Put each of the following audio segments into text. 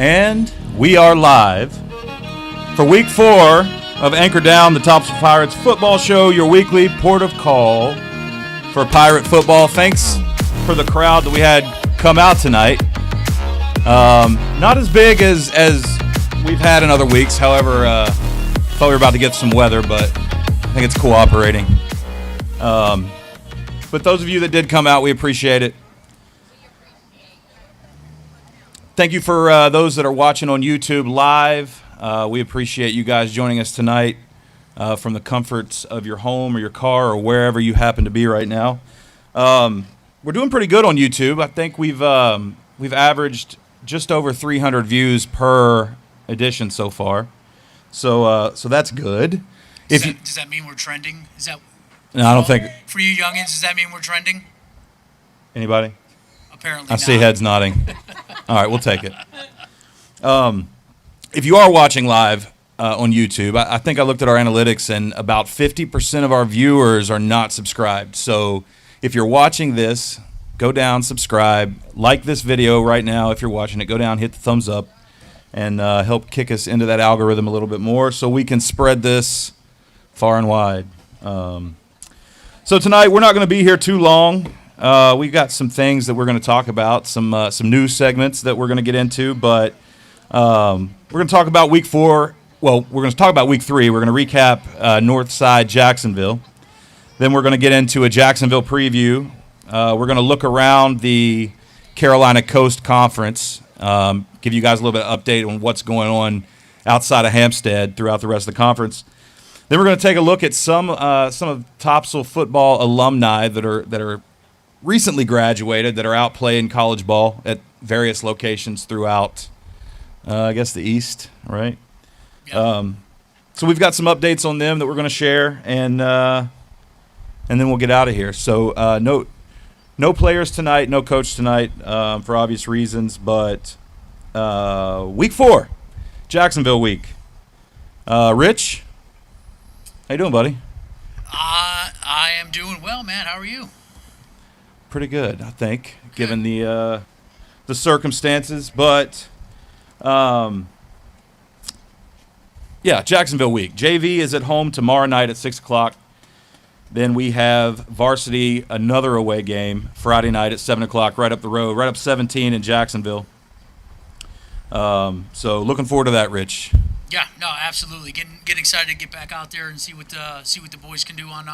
And we are live for week 4 of Anchor Down, the Topsail Pirates football show, your weekly port of call for Pirate football. Thanks for the crowd that we had come out tonight. Not as big as we've had in other weeks. However, thought we were about to get some weather, but I think it's cooperating. But those of you that did come out, we appreciate it. Thank you for those that are watching on YouTube live. We appreciate you guys joining us tonight from the comforts of your home or your car or wherever you happen to be right now. We're doing pretty good on YouTube. I think we've averaged just over 300 views per edition so far. So that's good. Does that mean we're trending? No, I don't think. For you youngins, does that mean we're trending? Anybody? Apparently I not. see heads nodding. All right, we'll take it. If you are watching live on YouTube, I think I looked at our analytics, and about 50% of our viewers are not subscribed. So if you're watching this, go down, subscribe, like this video right now. If you're watching it, go down, hit the thumbs up, and help kick us into that algorithm a little bit more so we can spread this far and wide. So tonight, we're not going to be here too long. We've got some things that we're going to talk about, some news segments that we're going to get into, but we're going to talk about week 4. Well, we're going to talk about week 3. We're going to recap Northside Jacksonville. Then we're going to get into a Jacksonville preview. We're going to look around the Carolina Coast Conference, give you guys a little bit of update on what's going on outside of Hampstead throughout the rest of the conference. Then we're going to take a look at some of Topsail football alumni that are recently graduated, that are out playing college ball at various locations throughout, I guess, the East, right? Yeah. So we've got some updates on them that we're going to share, and then we'll get out of here. So no players tonight, no coach tonight for obvious reasons, but week 4, Jacksonville week. Rich, how you doing, buddy? I am doing well, man. How are you? Pretty good, I think, given the circumstances. But yeah, Jacksonville week. JV is at home tomorrow night at 6 o'clock. Then we have varsity, another away game, Friday night at 7 o'clock, right up the road, right up 17 in Jacksonville. So looking forward to that, Rich. Yeah, no, absolutely. Getting excited to get back out there and see what the boys can do on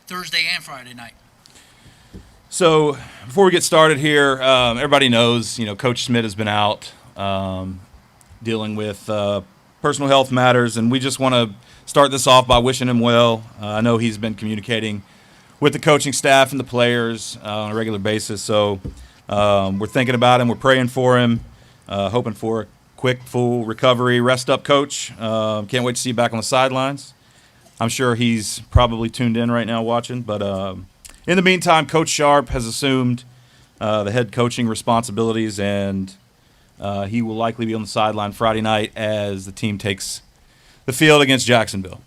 Thursday and Friday night. So before we get started here, everybody knows, Coach Smith has been out dealing with personal health matters, and we just want to start this off by wishing him well. I know he's been communicating with the coaching staff and the players on a regular basis, so we're thinking about him. We're praying for him, hoping for a quick, full recovery. Rest up, Coach. Can't wait to see you back on the sidelines. I'm sure he's probably tuned in right now watching, but in the meantime, Coach Sharp has assumed the head coaching responsibilities, and he will likely be on the sideline Friday night as the team takes the field against Jacksonville.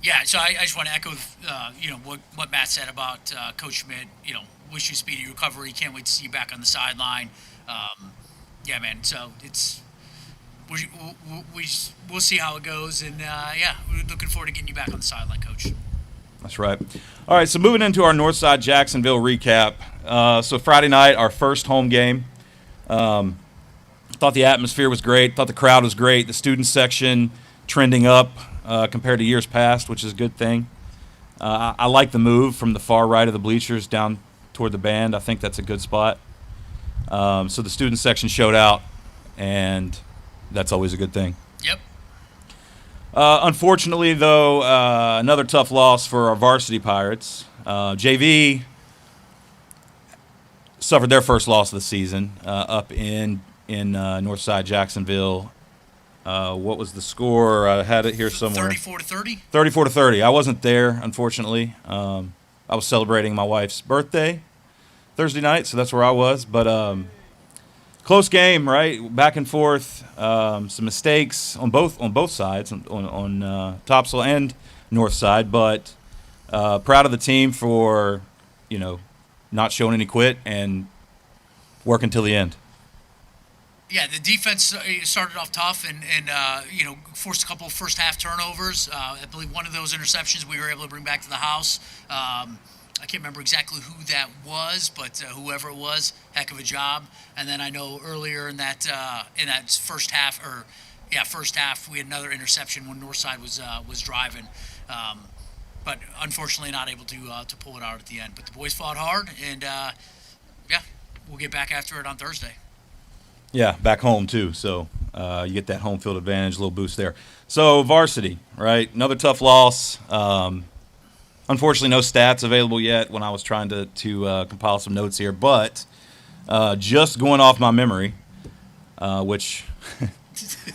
Yeah, so I just want to echo, what Matt said about Coach Schmidt. Wish you speedy recovery. Can't wait to see you back on the sideline. Yeah, man. So we'll see how it goes, and we're looking forward to getting you back on the sideline, Coach. That's right. All right, so moving into our Northside Jacksonville recap. So Friday night, our first home game. Thought the atmosphere was great. Thought the crowd was great. The student section trending up compared to years past, which is a good thing. I like the move from the far right of the bleachers down toward the band. I think that's a good spot. So the student section showed out, and that's always a good thing. Yep. Unfortunately, though, another tough loss for our varsity Pirates. JV suffered their first loss of the season up in Northside Jacksonville. What was the score? I had it here somewhere. 34-30? 34-30. I wasn't there, unfortunately. I was celebrating my wife's birthday Thursday night, so that's where I was. But close game, right? Back and forth. Some mistakes on both sides, on Topsail and Northside. But proud of the team for not showing any quit and working till the end. Yeah, the defense started off tough and forced a couple of first half turnovers. I believe one of those interceptions we were able to bring back to the house. I can't remember exactly who that was, but whoever it was, heck of a job. And then I know earlier in that first half, we had another interception when Northside was driving. But unfortunately not able to pull it out at the end. But the boys fought hard, and we'll get back after it on Thursday. Yeah, back home too. So you get that home field advantage, a little boost there. So varsity, right? Another tough loss. Unfortunately, no stats available yet when I was trying to compile some notes here. But just going off my memory, which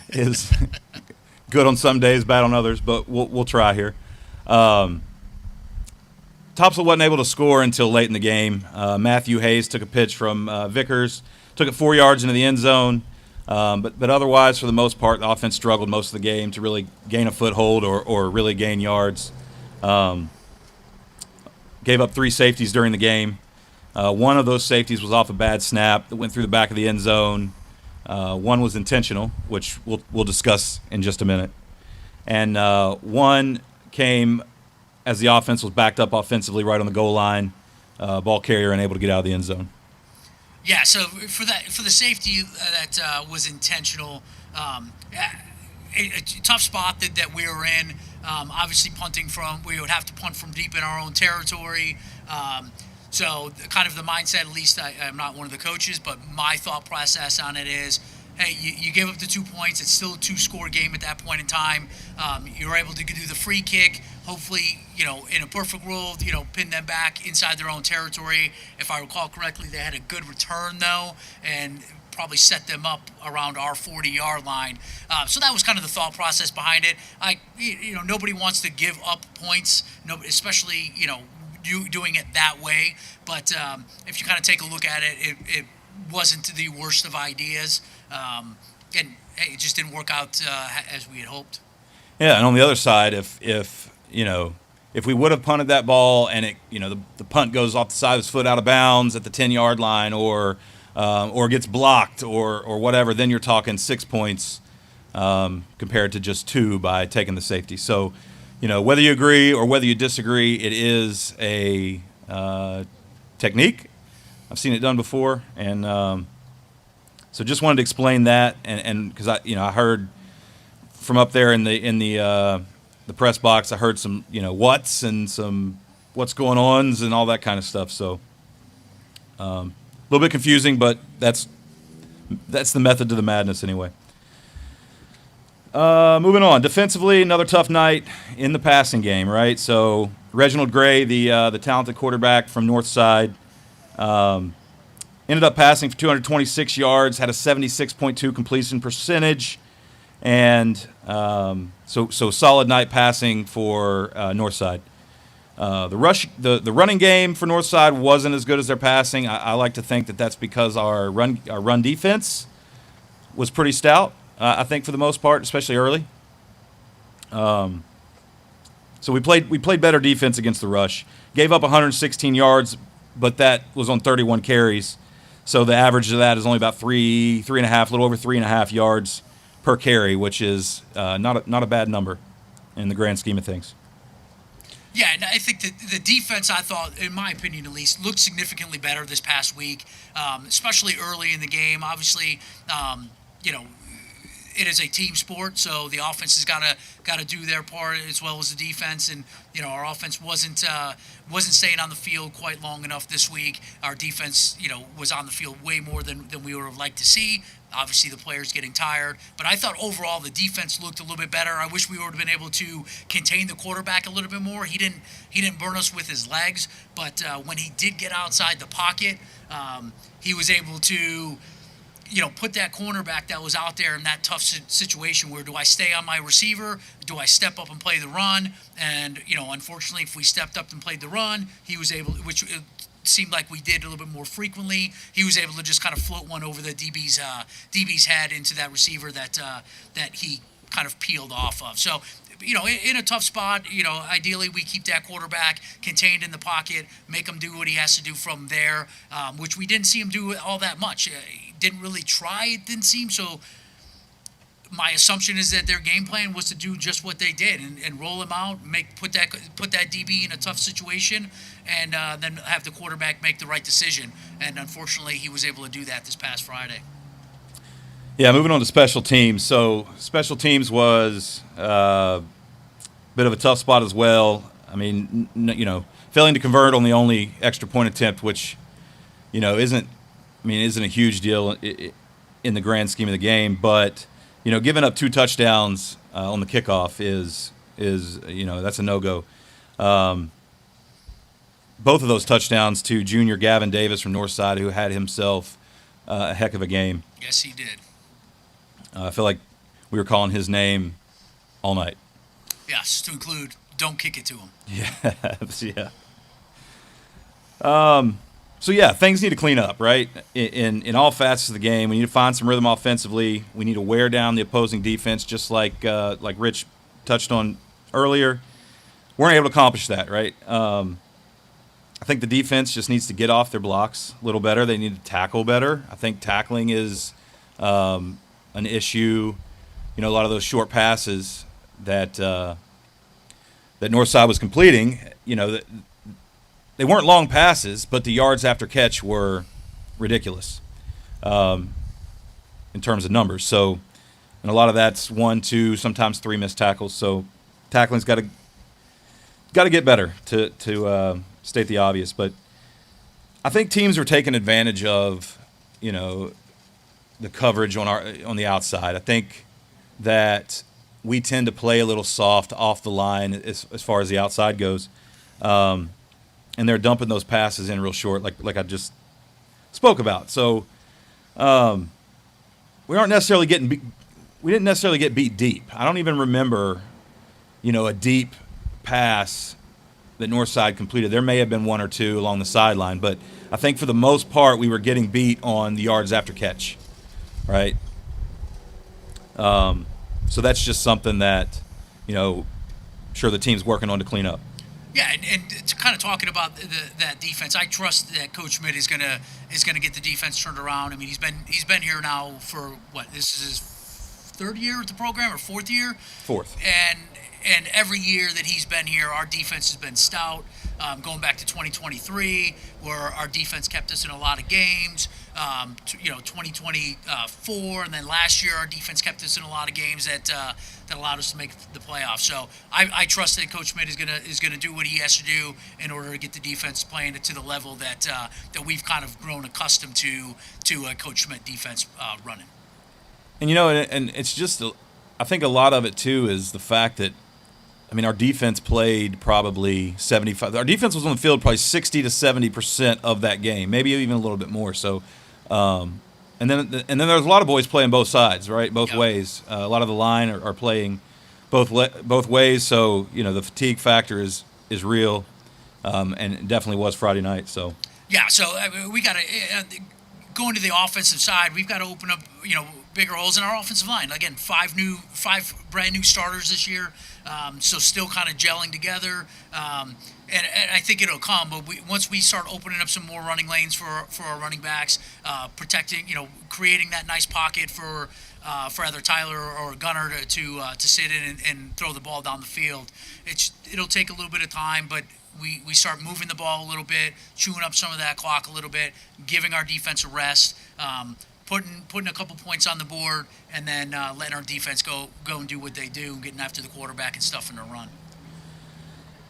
is good on some days, bad on others, but we'll try here. Topsail wasn't able to score until late in the game. Matthew Hayes took a pitch from Vickers, took it 4 yards into the end zone. But otherwise, for the most part, the offense struggled most of the game to really gain a foothold or really gain yards. Gave up 3 safeties during the game. One of those safeties was off a bad snap that went through the back of the end zone. One was intentional, which we'll discuss in just a minute. And one came as the offense was backed up offensively right on the goal line, ball carrier unable to get out of the end zone. Yeah, so for the safety that was intentional, a tough spot that we were in. Obviously, we would have to punt from deep in our own territory. So kind of the mindset, at least I'm not one of the coaches, but my thought process on it is, hey, you gave up the 2 points. It's still a 2-score game at that point in time. You're able to do the free kick. Hopefully, in a perfect world, pin them back inside their own territory. If I recall correctly, they had a good return, though, and probably set them up around our 40-yard line. So that was kind of the thought process behind it. Nobody wants to give up points, especially, doing it that way. But if you kind of take a look at it, it wasn't the worst of ideas. And hey, it just didn't work out as we had hoped. Yeah, and on the other side, if we would have punted that ball and it, the punt goes off the side of his foot out of bounds at the 10-yard line or gets blocked or whatever, then you're talking 6 points compared to just 2 by taking the safety. So, whether you agree or whether you disagree, it is a technique. I've seen it done before, and so just wanted to explain that, and because I heard from up there in the press box, I heard some what's and some what's going ons and all that kind of stuff. So a little bit confusing, but that's the method to the madness anyway. Moving on, defensively, another tough night in the passing game, right? So Reginald Gray, the talented quarterback from Northside, ended up passing for 226 yards, had a 76.2 completion percentage, and so solid night passing for Northside. The running game for Northside wasn't as good as their passing. I like to think that's because our run defense was pretty stout. I think for the most part, especially early. So we played better defense against the rush. Gave up 116 yards, but that was on 31 carries. So the average of that is only about 3.5, a little over 3.5 yards per carry, which is not a bad number in the grand scheme of things. Yeah, and I think that the defense, I thought, in my opinion at least, looked significantly better this past week, especially early in the game. Obviously, it is a team sport, so the offense has got to do their part as well as the defense. And our offense wasn't staying on the field quite long enough this week. Our defense, was on the field way more than we would have liked to see. Obviously, the players getting tired, but I thought overall the defense looked a little bit better. I wish we would have been able to contain the quarterback a little bit more. He didn't burn us with his legs, but when he did get outside the pocket, he was able to put that cornerback that was out there in that tough situation where do I stay on my receiver? Do I step up and play the run? And, unfortunately, if we stepped up and played the run, he was able, which it seemed like we did a little bit more frequently, he was able to just kind of float one over the DB's head into that receiver that he kind of peeled off of. So in a tough spot, ideally we keep that quarterback contained in the pocket, make him do what he has to do from there, which we didn't see him do all that much. He didn't really try, it didn't seem. So my assumption is that their game plan was to do just what they did and roll him out, put that DB in a tough situation, and then have the quarterback make the right decision. And unfortunately, he was able to do that this past Friday. Yeah, moving on to special teams. So special teams was a bit of a tough spot as well. I mean, failing to convert on the only extra point attempt, which isn't a huge deal in the grand scheme of the game, but giving up 2 touchdowns on the kickoff is that's a no-go. Both of those touchdowns to junior Gavin Davis from Northside, who had himself a heck of a game. Yes, he did. I feel like we were calling his name all night. Yes, to include don't kick it to him. Yeah. So yeah, things need to clean up, right? In all facets of the game, we need to find some rhythm offensively. We need to wear down the opposing defense, just like Rich touched on earlier. We're not able to accomplish that, right? I think the defense just needs to get off their blocks a little better. They need to tackle better. I think tackling is an issue. A lot of those short passes that Northside was completing, they weren't long passes, but the yards after catch were ridiculous in terms of numbers. So, and a lot of that's 1, 2, sometimes 3 missed tackles. So, tackling's got to get better to state the obvious. But I think teams are taking advantage of the coverage on the outside. I think that we tend to play a little soft off the line as far as the outside goes. And they're dumping those passes in real short, like I just spoke about. So we didn't necessarily get beat deep. I don't even remember, a deep pass that Northside completed. There may have been 1 or 2 along the sideline, but I think for the most part we were getting beat on the yards after catch, right? So that's just something that, sure the team's working on to clean up. Yeah, and to kind of talking about that defense, I trust that Coach Schmidt is gonna get the defense turned around. I mean, he's been here now for what? This is his 3rd year with the program or 4th year? 4th. And every year that he's been here, our defense has been stout. Going back to 2023, where our defense kept us in a lot of games. 2024, and then last year our defense kept us in a lot of games that allowed us to make the playoffs. So I trust that Coach Schmidt is gonna do what he has to do in order to get the defense playing to the level that we've kind of grown accustomed to Coach Schmidt defense running. And and it's just I think a lot of it too is the fact that our defense played probably 75. Our defense was on the field probably 60 to 70% of that game, maybe even a little bit more. So, and then there's a lot of boys playing both sides, right? Both ways. A lot of the line are playing both ways. So the fatigue factor is real, and it definitely was Friday night. So yeah, so we got to go into the offensive side. We've got to open up bigger holes in our offensive line. Again, 5 brand new starters this year. So still kind of gelling together, and I think it'll come. But once we start opening up some more running lanes for our running backs, protecting, creating that nice pocket for either Tyler or Gunnar to sit in and throw the ball down the field. It'll take a little bit of time, but we start moving the ball a little bit, chewing up some of that clock a little bit, giving our defense a rest. Putting a couple points on the board, and then letting our defense go and do what they do, getting after the quarterback and stuffing their run.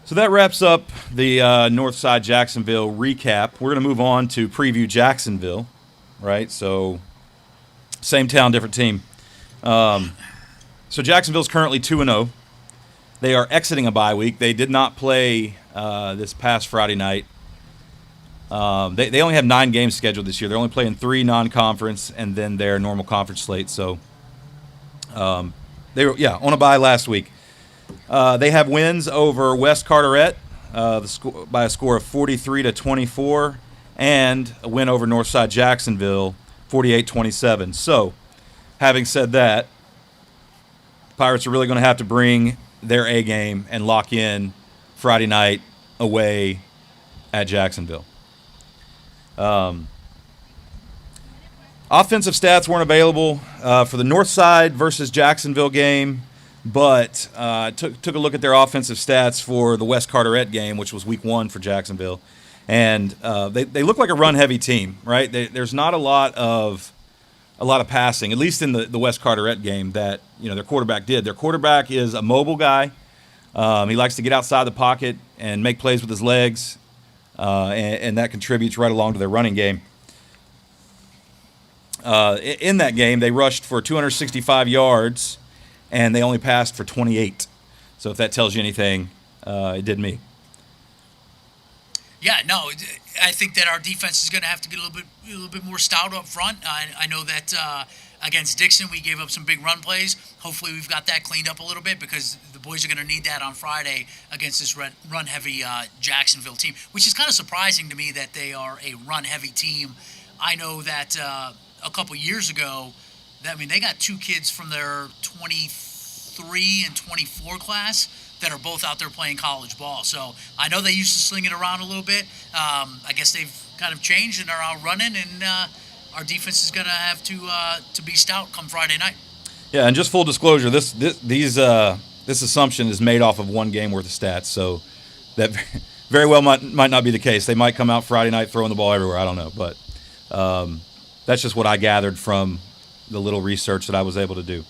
So that wraps up the Northside Jacksonville recap. We're going to move on to preview Jacksonville, right? So same town, different team. So Jacksonville's currently 2-0. They are exiting a bye week. They did not play this past Friday night. They only have 9 games scheduled this year. They're only playing 3 non-conference and then their normal conference slate. So they were on a bye last week. They have wins over West Carteret by a score of 43-24, and a win over Northside Jacksonville 48-27. So, having said that, Pirates are really going to have to bring their A game and lock in Friday night away at Jacksonville. Offensive stats weren't available for the Northside versus Jacksonville game, but took a look at their offensive stats for the West Carteret game, which was week 1 for Jacksonville. And they look like a run-heavy team, right? There's not a lot of passing, at least in the West Carteret game, that their quarterback did. Their quarterback is a mobile guy. He likes to get outside the pocket and make plays with his legs, and that contributes right along to their running game. In that game, they rushed for 265 yards, and they only passed for 28. So if that tells you anything, it did me. Yeah, no, I think that our defense is going to have to get a little bit more stout up front. I know that against Dixon, we gave up some big run plays. Hopefully, we've got that cleaned up a little bit because the boys are going to need that on Friday against this run-heavy Jacksonville team, which is kind of surprising to me that they are a run-heavy team. I know that a couple years ago, they got 2 kids from their 23 and 24 class that are both out there playing college ball. So I know they used to sling it around a little bit. I guess they've kind of changed and are out running, and our defense is going to have to be stout come Friday night. Yeah, and just full disclosure, this assumption is made off of 1 game worth of stats, so that very well might not be the case. They might come out Friday night throwing the ball everywhere. I don't know, but that's just what I gathered from the little research that I was able to do.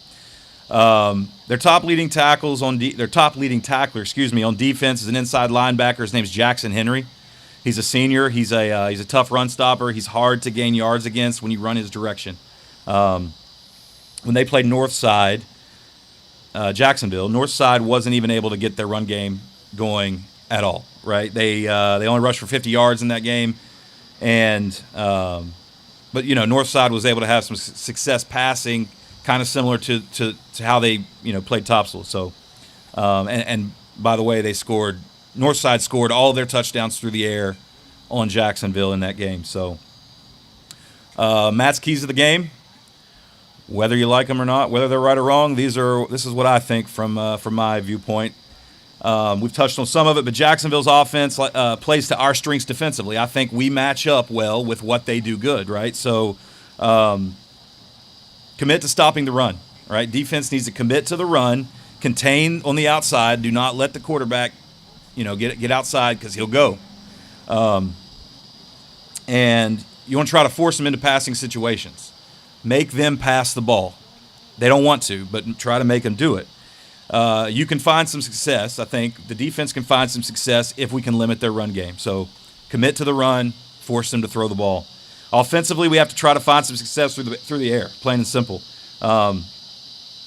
Their top leading tackler, on defense is an inside linebacker. His name's Jackson Henry. He's a senior. He's a tough run stopper. He's hard to gain yards against when you run his direction. When they played Northside, Jacksonville, Northside wasn't even able to get their run game going at all. Right? They only rushed for 50 yards in that game, and but Northside was able to have some success passing, kind of similar to how they played Topsail. So, and by the way, Northside scored all their touchdowns through the air on Jacksonville in that game. So, Matt's keys of the game, whether you like them or not, whether they're right or wrong, this is what I think from my viewpoint. We've touched on some of it, but Jacksonville's offense plays to our strengths defensively. I think we match up well with what they do good, right? So, commit to stopping the run, right? Defense needs to commit to the run, contain on the outside. Do not let the quarterback, get outside because he'll go. And you want to try to force them into passing situations. Make them pass the ball. They don't want to, but try to make them do it. You can find some success. I think the defense can find some success if we can limit their run game. So commit to the run, force them to throw the ball. Offensively, we have to try to find some success through the air, plain and simple. I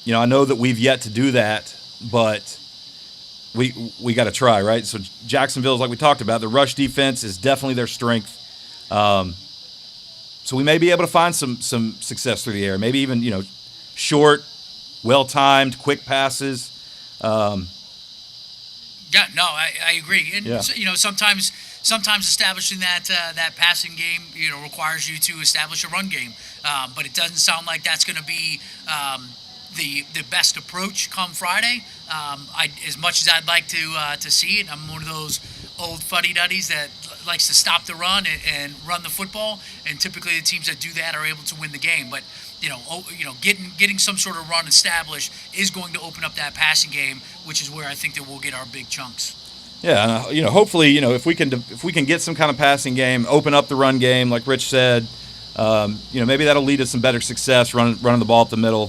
know that we've yet to do that, but we got to try, right? So Jacksonville's, like we talked about, the rush defense is definitely their strength. So we may be able to find some success through the air, maybe even short, well-timed, quick passes. I agree. And sometimes establishing that passing game, requires you to establish a run game. But it doesn't sound like that's going to be the best approach come Friday. As much as I'd like to see it, I'm one of those old fuddy-duddies that likes to stop the run and run the football. And typically the teams that do that are able to win the game. But getting some sort of run established is going to open up that passing game, which is where I think that we'll get our big chunks. Yeah, hopefully, if we can get some kind of passing game, open up the run game, like Rich said, maybe that'll lead to some better success running the ball up the middle.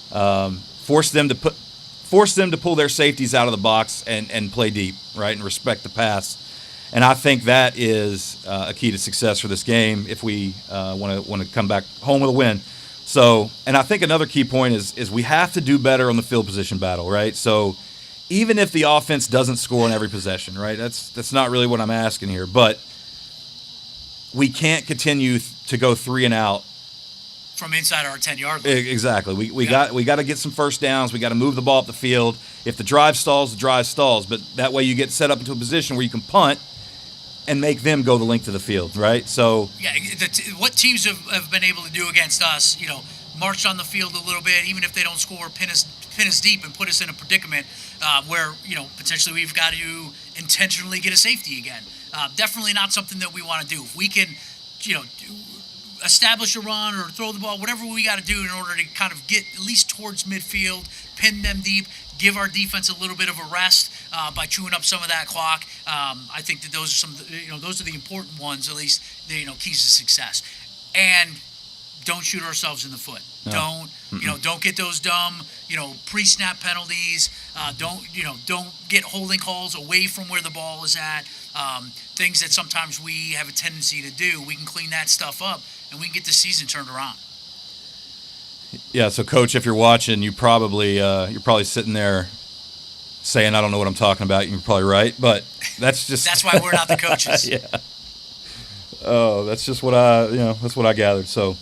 Force them to pull their safeties out of the box and play deep, right, and respect the pass. And I think that is a key to success for this game if we want to come back home with a win. So, and I think another key point is we have to do better on the field position battle, right? So, even if the offense doesn't score on every possession, right? That's not really what I'm asking here, but we can't continue to go 3 and out from inside our 10-yard line. Exactly. We got to get some first downs. We got to move the ball up the field. If the drive stalls, the drive stalls, but that way you get set up into a position where you can punt and make them go the length of the field, right? So what teams have been able to do against us, march on the field a little bit, even if they don't score, pin us pin us deep and put us in a predicament where, potentially we've got to intentionally get a safety again. Definitely not something that we want to do. If we can, establish a run or throw the ball, whatever we got to do in order to kind of get at least towards midfield, pin them deep, give our defense a little bit of a rest by chewing up some of that clock. I think that those are those are the important ones, at least, keys to success. And don't shoot ourselves in the foot. No. Don't get those dumb, pre-snap penalties. Don't get holding calls away from where the ball is at. Things that sometimes we have a tendency to do. We can clean that stuff up, and we can get the season turned around. Yeah. So, Coach, if you're watching, you're probably sitting there saying, "I don't know what I'm talking about." You're probably right, but that's just that's why we're not the coaches. Yeah. Oh, that's just what I gathered. So.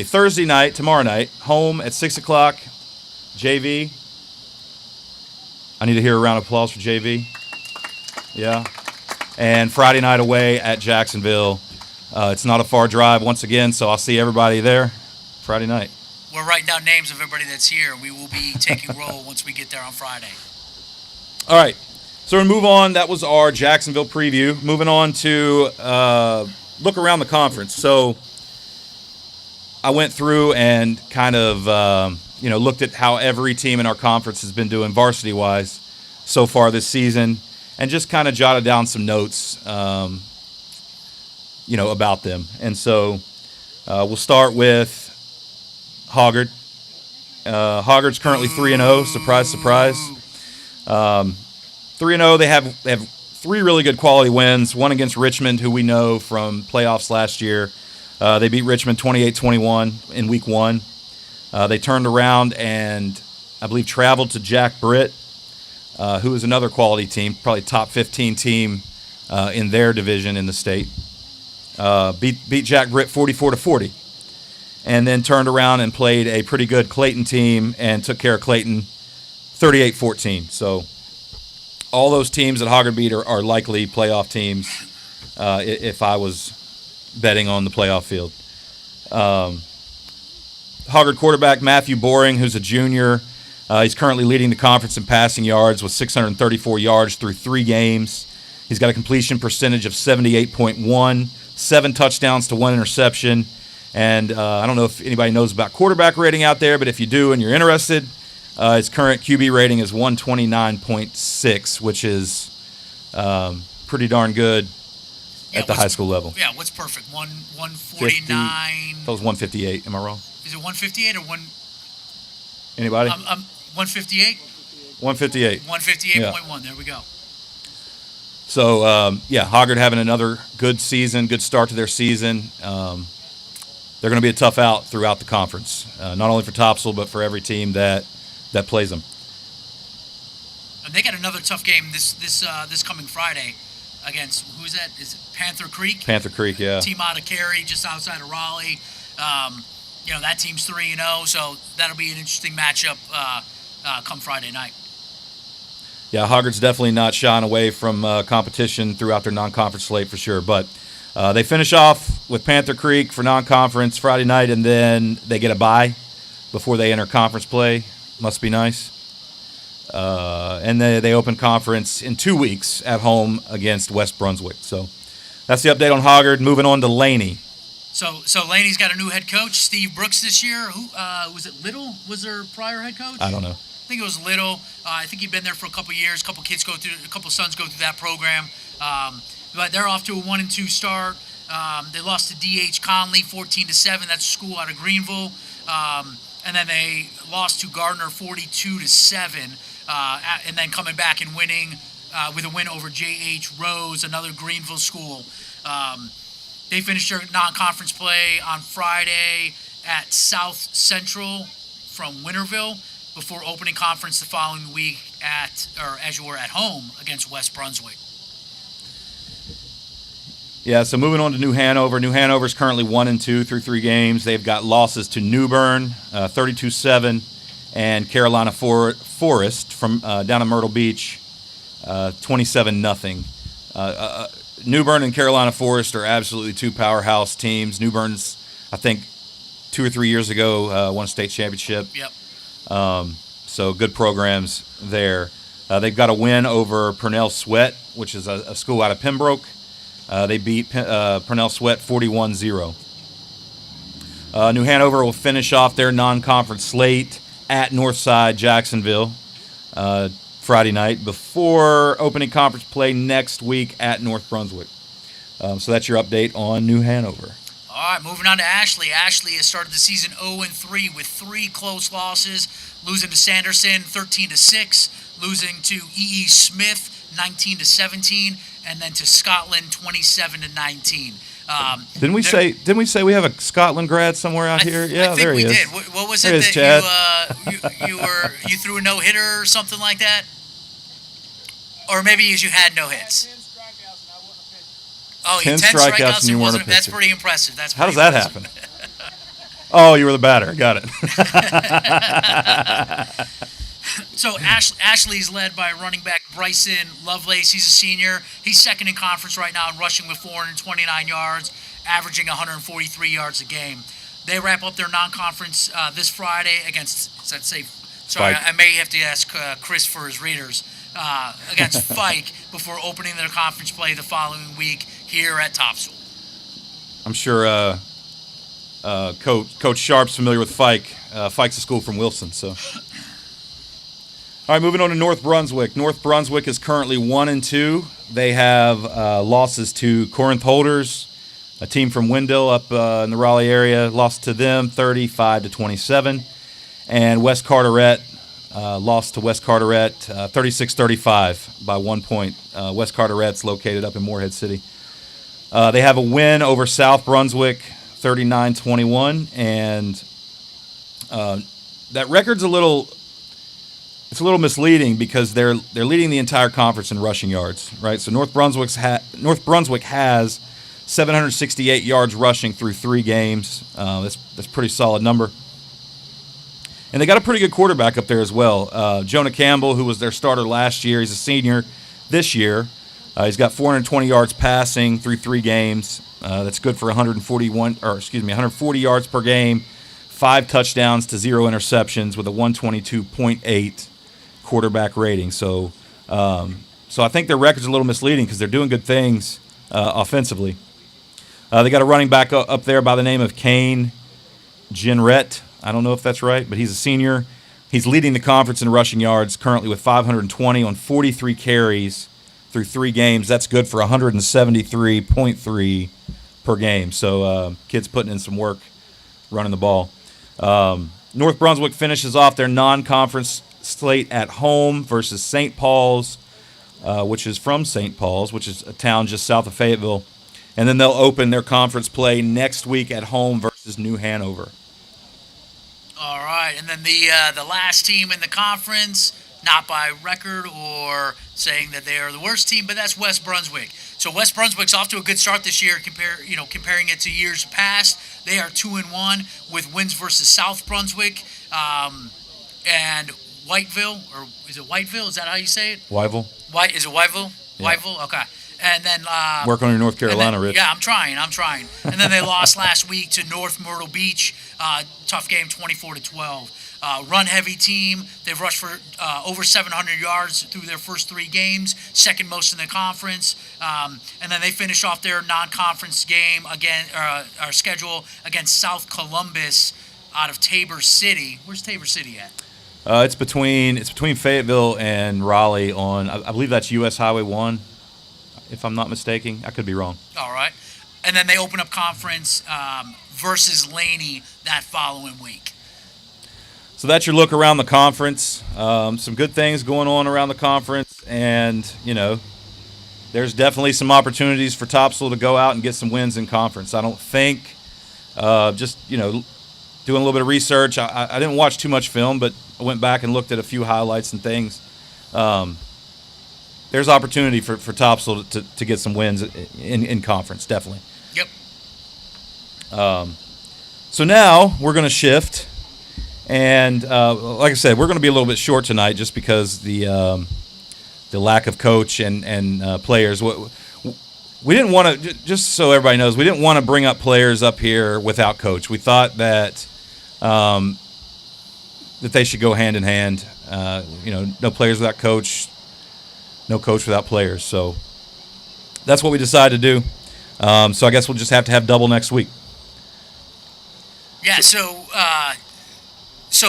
Thursday night, tomorrow night, home at 6:00, JV. I need to hear a round of applause for JV. Yeah. And Friday night away at Jacksonville. It's not a far drive once again, so I'll see everybody there Friday night. We're writing down names of everybody that's here. We will be taking roll once we get there on Friday. All right. So we're going to move on. That was our Jacksonville preview. Moving on to look around the conference. So I went through and kind of, looked at how every team in our conference has been doing varsity-wise so far this season, and just kind of jotted down some notes, about them. And so we'll start with Hoggard. Hoggard's currently 3-0. Surprise, surprise. 3-0. They have three really good quality wins, one against Richmond, who we know from playoffs last year. They beat Richmond 28-21 in week 1. They turned around and, I believe, traveled to Jack Britt, who is another quality team, probably top 15 team in their division in the state. Beat Jack Britt 44-40. And then turned around and played a pretty good Clayton team and took care of Clayton 38-14. So all those teams that Hoggard beat are likely playoff teams if I was betting on the playoff field. Hoggard quarterback Matthew Boring, who's a junior, he's currently leading the conference in passing yards with 634 yards through 3 games. He's got a completion percentage of 78.1, 7 touchdowns to 1 interception. And I don't know if anybody knows about quarterback rating out there, but if you do and you're interested, his current QB rating is 129.6, which is pretty darn good at the high school level. Yeah, what's perfect? 149. That was 158. Am I wrong? Is it 158 or 1? Anybody? 158. 158. 158.1. Yeah. There we go. So Hoggard having another good season, good start to their season. They're going to be a tough out throughout the conference, not only for Topsail, but for every team that plays them. And they got another tough game this coming Friday against, who's that? Is it Panther Creek? Panther Creek, yeah. Team out of Cary, just outside of Raleigh. That team's 3-0, so that'll be an interesting matchup come Friday night. Yeah, Hoggard's definitely not shying away from competition throughout their non-conference slate for sure, but they finish off with Panther Creek for non-conference Friday night, and then they get a bye before they enter conference play. Must be nice. And they open conference in 2 weeks at home against West Brunswick. So that's the update on Hoggard. Moving on to Laney. So Laney's got a new head coach, Steve Brooks, this year. Who was it? Little was their prior head coach? I don't know. I think it was Little. I think he'd been there for a couple years. A couple sons go through that program. But they're off to a 1-2 start. They lost to D.H. Conley 14-7. That's a school out of Greenville. And then they lost to Gardner 42-7. And then coming back and winning with a win over J.H. Rose, another Greenville school. They finished their non-conference play on Friday at South Central from Winterville before opening conference the following week at home against West Brunswick. Yeah, so moving on to New Hanover. New Hanover is currently 1-2 through 3 games. They've got losses to New Bern, 32-7, and Carolina Forest from down in Myrtle Beach, 27-0. New Bern and Carolina Forest are absolutely 2 powerhouse teams. New Bern's, I think, 2 or 3 years ago, won a state championship. Yep. So good programs there. They've got a win over Purnell Sweat, which is a school out of Pembroke. They beat Purnell Sweat 41-0. New Hanover will finish off their non-conference slate at Northside Jacksonville Friday night before opening conference play next week at North Brunswick. So that's your update on New Hanover. All right, moving on to Ashley. Ashley has started the season 0-3 with 3 close losses, losing to Sanderson 13-6, losing to E.E. Smith 19-17, and then to Scotland 27-19. Didn't we say we have a Scotland grad somewhere out here? Yeah, I think there he we is. did. What was There it is, that Chad. you threw a no hitter or something like that? Or maybe you had no hits. Oh, 10 10 strikeouts and you weren't a That's pitcher. pretty impressive. How does that happen? Oh, you were the batter. Got it. So Ashley's led by running back Bryson Lovelace. He's a senior. He's second in conference right now in rushing with 429 yards, averaging 143 yards a game. They wrap up their non-conference this Friday against, sorry, Spike. I may have to ask Chris for his readers, against Fike before opening their conference play the following week here at Topsail. I'm sure Coach Sharp's familiar with Fike. Fike's a school from Wilson, so. All right, moving on to North Brunswick. North Brunswick is currently 1-2. They have losses to Corinth Holders, a team from Wendell up in the Raleigh area. Lost to them 35-27. And West Carteret lost to West Carteret 36-35 by 1 point. West Carteret's located up in Morehead City. They have a win over South Brunswick 39-21, and that record's a little misleading because they're leading the entire conference in rushing yards, right? So North Brunswick has 768 yards rushing through 3 games. That's a pretty solid number. And they got a pretty good quarterback up there as well. Jonah Campbell, who was their starter last year, he's a senior this year. He's got 420 yards passing through 3 games. That's good for 140 yards per game, 5 touchdowns to 0 interceptions with a 122.8 quarterback rating. So I think their record's a little misleading because they're doing good things offensively. They got a running back up there by the name of Kane Jenrette. I don't know if that's right, but he's a senior. He's leading the conference in rushing yards currently with 520 on 43 carries through 3 games. That's good for 173.3 per game. So kids putting in some work running the ball. North Brunswick finishes off their non-conference slate at home versus St. Paul's, which is from St. Paul's, which is a town just south of Fayetteville. And then they'll open their conference play next week at home versus New Hanover. All right, and then the last team in the conference, not by record or saying that they are the worst team, but that's West Brunswick. So West Brunswick's off to a good start this year. Comparing it to years past, they are 2-1 with wins versus South Brunswick and Whiteville, or is it Whiteville? Is that how you say it? Wyville. Is it Whiteville? Yeah. Whiteville. Okay. And then work on your North Carolina, Rich. Yeah, I'm trying. And then they lost last week to North Myrtle Beach. Tough game, 24-12. Run heavy team. They've rushed for over 700 yards through their first 3 games, second most in the conference. And then they finish off their non-conference game our schedule against South Columbus out of Tabor City. Where's Tabor City at? It's between Fayetteville and Raleigh on, I believe that's U.S. Highway 1. If I'm not mistaken. I could be wrong. All right. And then they open up conference versus Laney that following week. So that's your look around the conference. Some good things going on around the conference. And, there's definitely some opportunities for Topsail to go out and get some wins in conference. I don't think doing a little bit of research. I didn't watch too much film, but I went back and looked at a few highlights and things. There's opportunity for Topsail to get some wins in conference, definitely. Yep. So now we're going to shift, and like I said, we're going to be a little bit short tonight just because the lack of coach and players. we didn't want to, just so everybody knows, we didn't want to bring up players up here without coach. We thought that that they should go hand in hand. No players without coach, no coach without players. So that's what we decided to do. So I guess we'll just have to have double next week. Yeah, so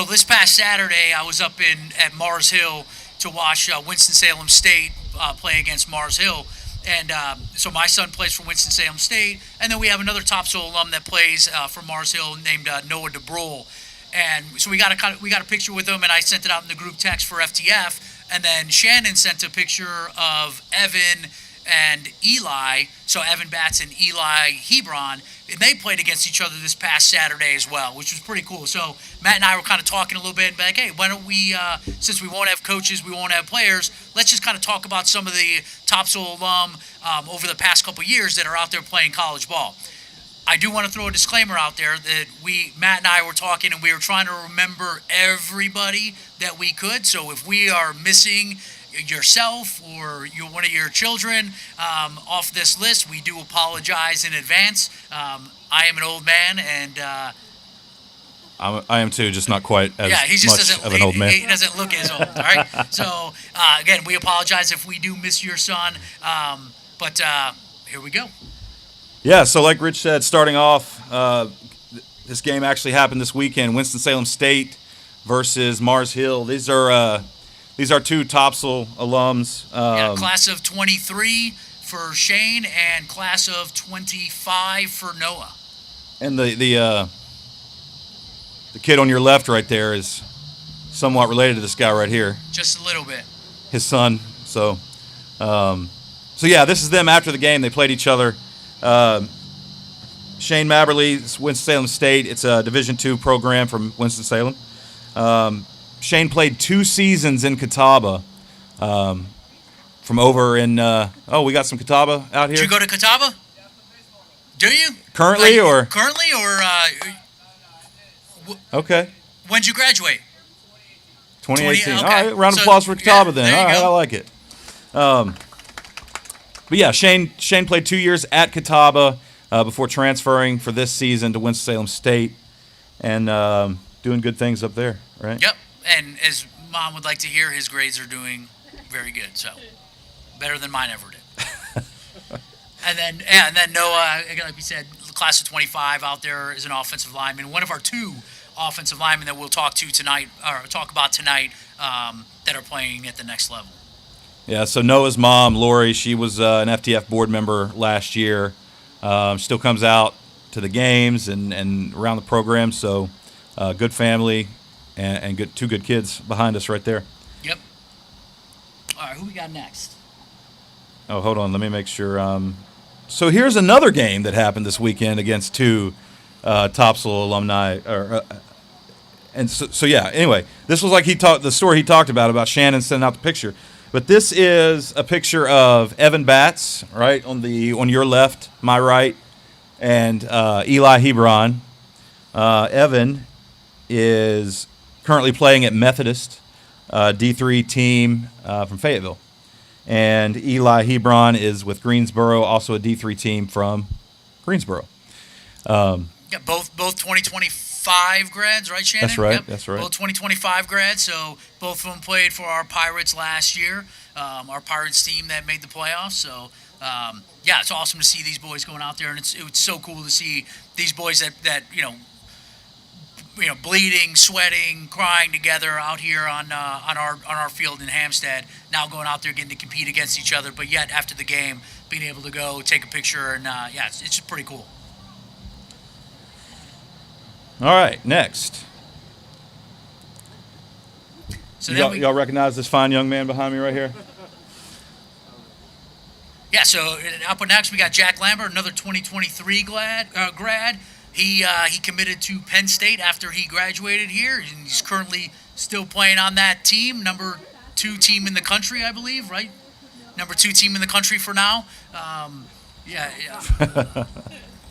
this past Saturday, I was up at Mars Hill to watch Winston-Salem State play against Mars Hill. And so my son plays for Winston-Salem State, and then we have another Topsail alum that plays for Mars Hill named Noah DeBrule. And so we got a picture with him, and I sent it out in the group text for FTF. And then Shannon sent a picture of Evan and Eli, so Evan Batts and Eli Hebron, and they played against each other this past Saturday as well, which was pretty cool. So Matt and I were kind of talking a little bit and be like, hey, why don't we, since we won't have coaches, we won't have players, let's just kind of talk about some of the Topsail alum over the past couple of years that are out there playing college ball. I do want to throw a disclaimer out there that Matt and I were talking, and we were trying to remember everybody that we could. So if we are missing yourself or one of your children off this list, we do apologize in advance. I am an old man, and I am too, just not quite as he just much doesn't, of an old man. He doesn't look as old. All right. So again, we apologize if we do miss your son. But here we go. Yeah, so like Rich said, starting off, this game actually happened this weekend. Winston-Salem State versus Mars Hill. These are two Topsail alums. Class of 23 for Shane and class of 25 for Noah. And the kid on your left right there is somewhat related to this guy right here. Just a little bit. His son. So yeah, this is them after the game. They played each other. Shane Mabberley, Winston-Salem State. It's a Division II program from Winston-Salem. Shane played 2 seasons in Catawba from over in we got some Catawba out here. Did you go to Catawba? Do you? Currently or okay. When'd you graduate? 2018. Okay. All right, round of applause for Catawba then. All right, go. I like it. But yeah, Shane played 2 years at Catawba before transferring for this season to Winston-Salem State and doing good things up there, right? Yep. And as Mom would like to hear, his grades are doing very good. So better than mine ever did. and then Noah, like we said, class of 25 out there is an offensive lineman. One of our 2 offensive linemen that we'll talk about tonight that are playing at the next level. Yeah, so Noah's mom, Lori, she was an FTF board member last year. Still comes out to the games and around the program. So good family and 2 good kids behind us right there. Yep. All right, who we got next? Oh, hold on. Let me make sure. So here's another game that happened this weekend against 2 Topsail alumni. So yeah, anyway, this was like the story he talked about Shannon sending out the picture. But this is a picture of Evan Batts, right, on your left, my right, and Eli Hebron. Evan is currently playing at Methodist, D3 team from Fayetteville. And Eli Hebron is with Greensboro, also a D3 team from Greensboro. Both 2025 grads, right, Shannon? That's right. Yep. That's right. Both 2025 grads. So both of them played for our Pirates last year, our Pirates team that made the playoffs. So it's awesome to see these boys going out there, and it's so cool to see these boys that bleeding, sweating, crying together out here on our field in Hampstead. Now going out there getting to compete against each other, but yet after the game being able to go take a picture and it's just pretty cool. All right, next. So y'all recognize this fine young man behind me right here? Yeah, so up next we got Jack Lambert, another 2023 grad. He committed to Penn State after he graduated here, and he's currently still playing on that team, number 2 team in the country, I believe, right? Number 2 team in the country for now.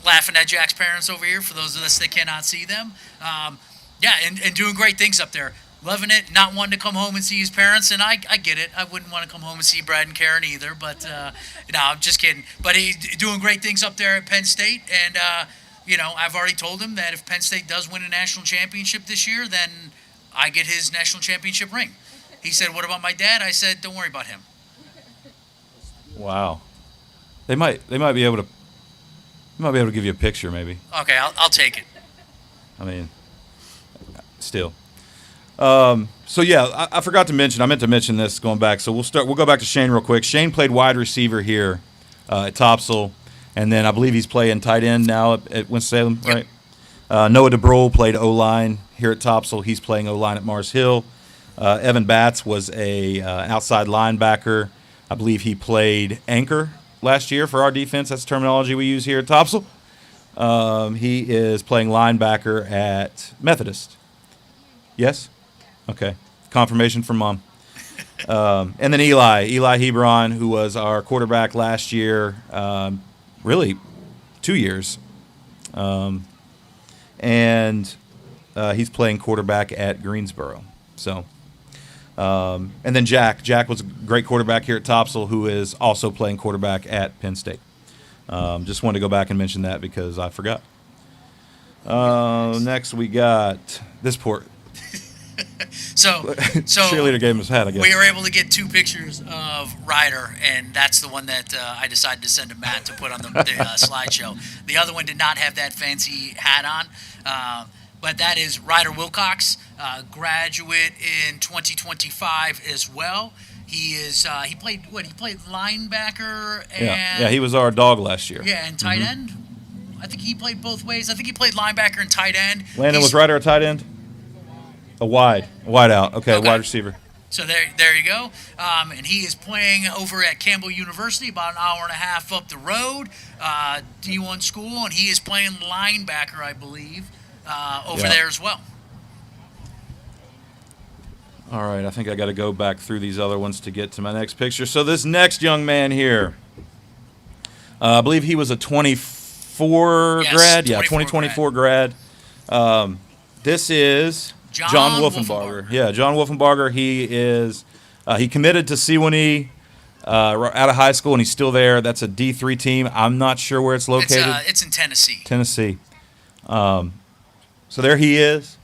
Laughing at Jack's parents over here for those of us that cannot see them. And doing great things up there. loving it, not wanting to come home and see his parents, and I get it. I wouldn't want to come home and see Brad and Karen either, but no, I'm just kidding. But he's doing great things up there at Penn State, and I've already told him that if Penn State does win a national championship this year, then I get his national championship ring. He said, "What about my dad?" I said, "Don't worry about him." Wow. They might be able to give you a picture, maybe. Okay, I'll take it. I mean, still. So yeah, I forgot to mention. I meant to mention this going back. So we'll go back to Shane real quick. Shane played wide receiver here at Topsail, and then I believe he's playing tight end now at Winston-Salem, Yep. right? Noah DeBrol played O-line here at Topsail. He's playing O-line at Mars Hill. Evan Batts was an outside linebacker. I believe he played anchor last year for our defense. That's the terminology we use here at Topsail. He is playing linebacker at Methodist. Yes? Okay. Confirmation from Mom. And then Eli Hebron, who was our quarterback last year, really 2 years. And he's playing quarterback at Greensboro. So, and then Jack was a great quarterback here at Topsail, who is also playing quarterback at Penn State. Just wanted to go back and mention that because I forgot. Next we got this port. So cheerleader gave him his hat, I guess. We were able to get 2 pictures of Ryder, and that's the one that I decided to send to Matt to put on the slideshow. The other one did not have that fancy hat on, but that is Ryder Wilcox, graduate in 2025 as well. He played linebacker and yeah, he was our dog last year. Yeah, and tight end. I think he played both ways. I think he played linebacker and tight end. Landon was Ryder a tight end? A wide out. Okay, wide receiver. So there you go. And he is playing over at Campbell University, about an hour and a half up the road, D1 school, and he is playing linebacker, I believe, over there as well. All right, I think I got to go back through these other ones to get to my next picture. So this next young man here, I believe he was a 24 grad. Yeah, 2024 grad. This is John Wolfenbarger. Yeah, John Wolfenbarger. He committed to C1E out of high school, and he's still there. That's a D3 team. I'm not sure where it's located. It's in Tennessee. Tennessee. So there he is.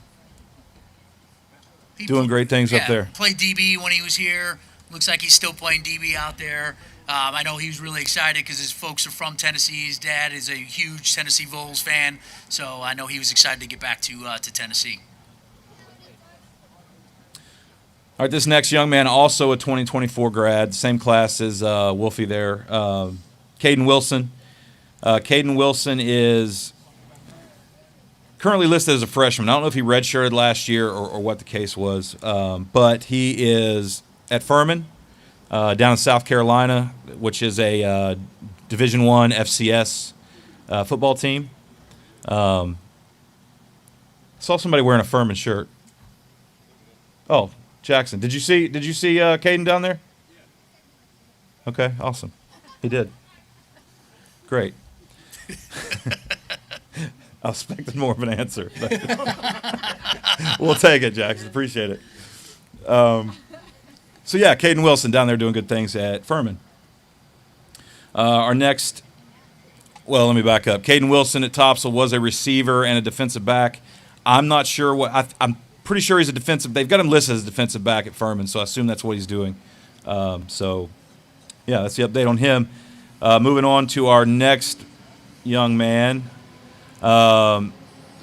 Doing great things up there. Played DB when he was here. Looks like he's still playing DB out there. I know he was really excited because his folks are from Tennessee. His dad is a huge Tennessee Vols fan, so I know he was excited to get back to Tennessee. All right, this next young man, also a 2024 grad, same class as Wolfie there, Caden Wilson. Caden Wilson is currently listed as a freshman. I don't know if he redshirted last year or what the case was, but he is at Furman down in South Carolina, which is a Division I FCS football team. Saw somebody wearing a Furman shirt. Oh, Jackson, did you see Caden down there? Okay, awesome. He did. Great. I was expecting more of an answer. We'll take it, Jackson. Appreciate it. So, yeah, Caden Wilson down there doing good things at Furman. Our next, well, let me back up. Caden Wilson at Topsail was a receiver and a defensive back. I'm not sure what – I'm pretty sure he's a defensive – they've got him listed as a defensive back at Furman, so I assume that's what he's doing. So, yeah, that's the update on him. Moving on to our next young man.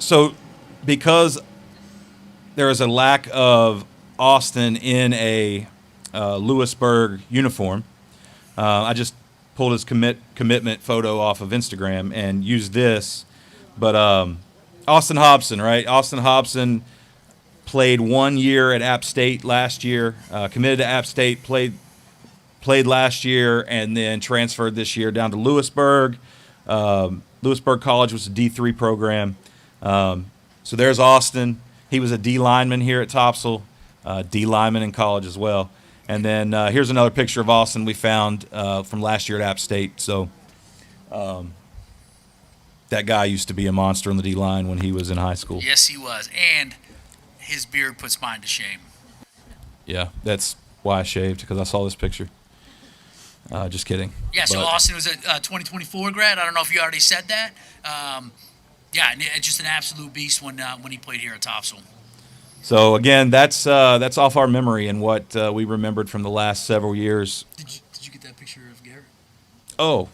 So because there is a lack of Austin in a Lewisburg uniform, I just pulled his commitment photo off of Instagram and used this. But Austin Hobson, right? Austin Hobson played 1 year at App State last year, committed to App State, played last year, and then transferred this year down to Lewisburg. Lewisburg College was a D3 program. So there's Austin. He was a D lineman here at Topsail, D lineman in college as well. And then here's another picture of Austin we found from last year at App State. So that guy used to be a monster on the D line when he was in high school. Yes, he was. And his beard puts mine to shame. Yeah, that's why I shaved, because I saw this picture. Just kidding. Yeah, so But- Austin was a 2024 grad. I don't know if you already said that. Yeah, and just an absolute beast when he played here at Topsail. So again, that's off our memory and what we remembered from the last several years. Did you get that picture of Garrett? Oh,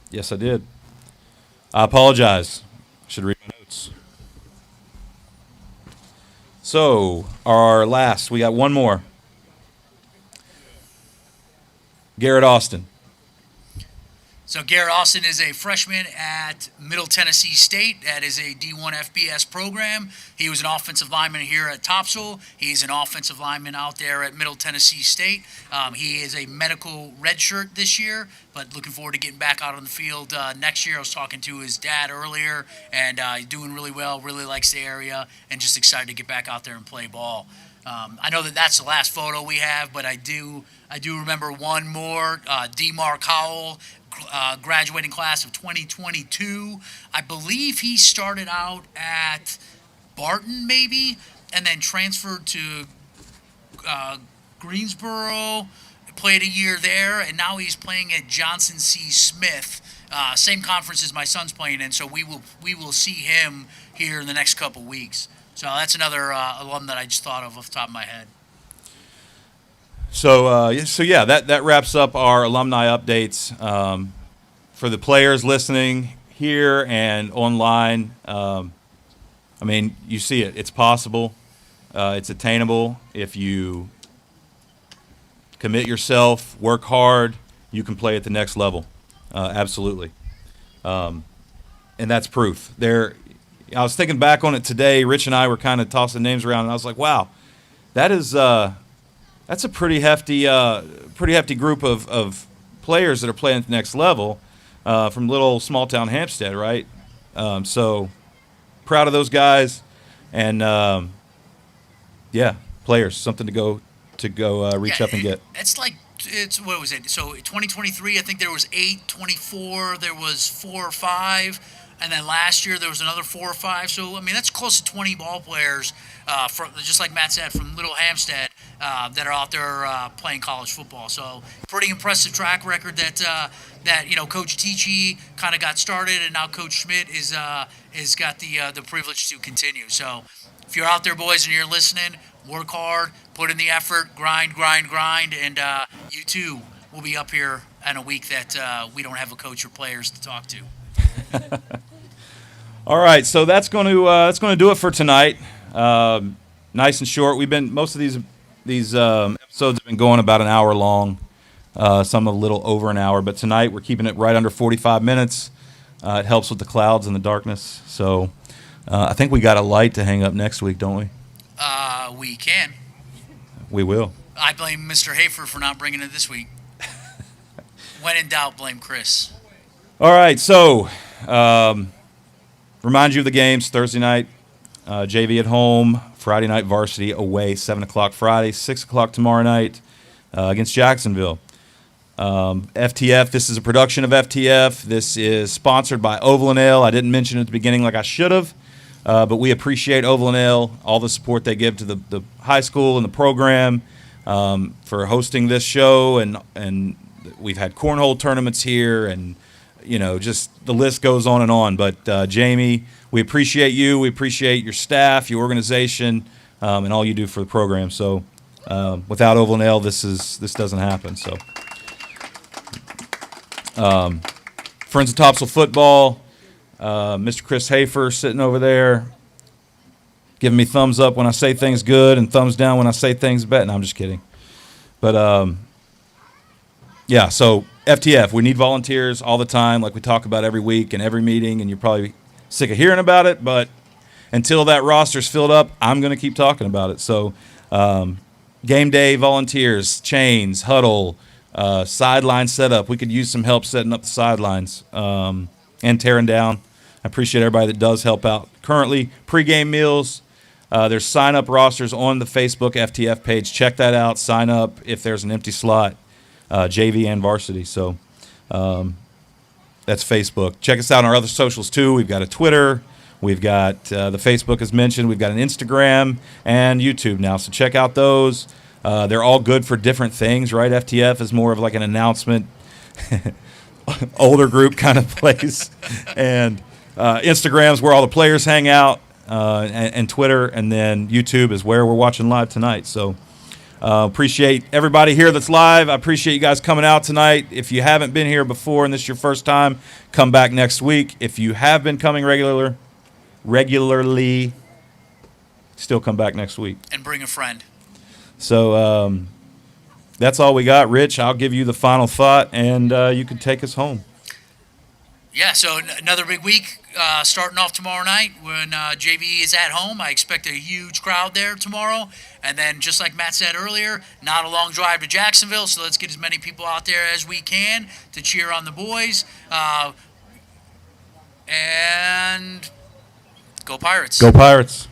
yes, I did. I apologize. Should read my notes. So we got one more. Garrett Austin. So Garrett Austin is a freshman at Middle Tennessee State. That is a D1 FBS program. He was an offensive lineman here at Topsail. He's an offensive lineman out there at Middle Tennessee State. He is a medical redshirt this year, but looking forward to getting back out on the field next year. I was talking to his dad earlier, and he's doing really well, really likes the area, and just excited to get back out there and play ball. I know that's the last photo we have, but I do remember one more. D-Mark Howell, graduating class of 2022. I believe he started out at Barton maybe, and then transferred to Greensboro, played a year there, and now he's playing at Johnson C. Smith. Same conference as my son's playing in, so we will see him here in the next couple weeks. So that's another alum that I just thought of off the top of my head. So yeah, that wraps up our alumni updates. For the players listening here and online, I mean, you see it. It's possible. It's attainable. If you commit yourself, work hard, you can play at the next level. Absolutely. And that's proof. I was thinking back on it today. Rich and I were kind of tossing names around, and I was like, wow, that's a pretty hefty group of players that are playing at the next level from little small town Hampstead, right? So proud of those guys, and players, something to go reach up and get. It's what was it? So 2023, I think there was 8. 24, there was 4 or 5. And then last year there was another 4 or 5. So I mean that's close to 20 ball players, from just like Matt said, from Little Hampstead that are out there playing college football. So pretty impressive track record that Coach Tichy kind of got started, and now Coach Schmidt is got the privilege to continue. So if you're out there, boys, and you're listening, work hard, put in the effort, grind, and you too will be up here in a week that we don't have a coach or players to talk to. All right, so that's going to do it for tonight. Nice and short. Most of these episodes have been going about an hour long. Some a little over an hour, but tonight we're keeping it right under 45 minutes. It helps with the clouds and the darkness. So I think we got a light to hang up next week, don't we? We can. We will. I blame Mr. Hafer for not bringing it this week. When in doubt, blame Chris. All right, so remind you of the games. Thursday night, JV at home. Friday night, varsity away, 7 o'clock Friday, 6 o'clock tomorrow night against Jacksonville. FTF, this is a production of FTF. This is sponsored by Oval and Ale. I didn't mention it at the beginning like I should have, but we appreciate Oval and Ale, all the support they give to the high school and the program for hosting this show, and we've had cornhole tournaments here, and just the list goes on and on. But Jamie, we appreciate you. We appreciate your staff, your organization, and all you do for the program. So without Oval and Ale, this doesn't happen. So Friends of Topsail Football, Mr. Chris Hafer sitting over there, giving me thumbs up when I say things good and thumbs down when I say things bad. No, I'm just kidding. But yeah, so FTF, we need volunteers all the time, like we talk about every week and every meeting, and you're probably sick of hearing about it, but until that roster's filled up, I'm going to keep talking about it. So game day volunteers, chains, huddle, sideline setup. We could use some help setting up the sidelines and tearing down. I appreciate everybody that does help out. Currently, pregame meals. There's sign-up rosters on the Facebook FTF page. Check that out. Sign up if there's an empty slot. JV and varsity. So that's Facebook. Check us out on our other socials too. We've got a Twitter. We've got the Facebook, as mentioned. We've got an Instagram and YouTube now. So check out those. They're all good for different things, right? FTF is more of like an announcement, older group kind of place. And Instagram's where all the players hang out, and Twitter. And then YouTube is where we're watching live tonight. So appreciate everybody here that's live. I appreciate you guys coming out tonight. If you haven't been here before and this is your first time, come back next week. If you have been coming regularly, still come back next week. And bring a friend. So that's all we got. Rich, I'll give you the final thought, and you can take us home. Yeah, so another big week starting off tomorrow night when JV is at home. I expect a huge crowd there tomorrow. And then just like Matt said earlier, not a long drive to Jacksonville, so let's get as many people out there as we can to cheer on the boys. And go Pirates. Go Pirates.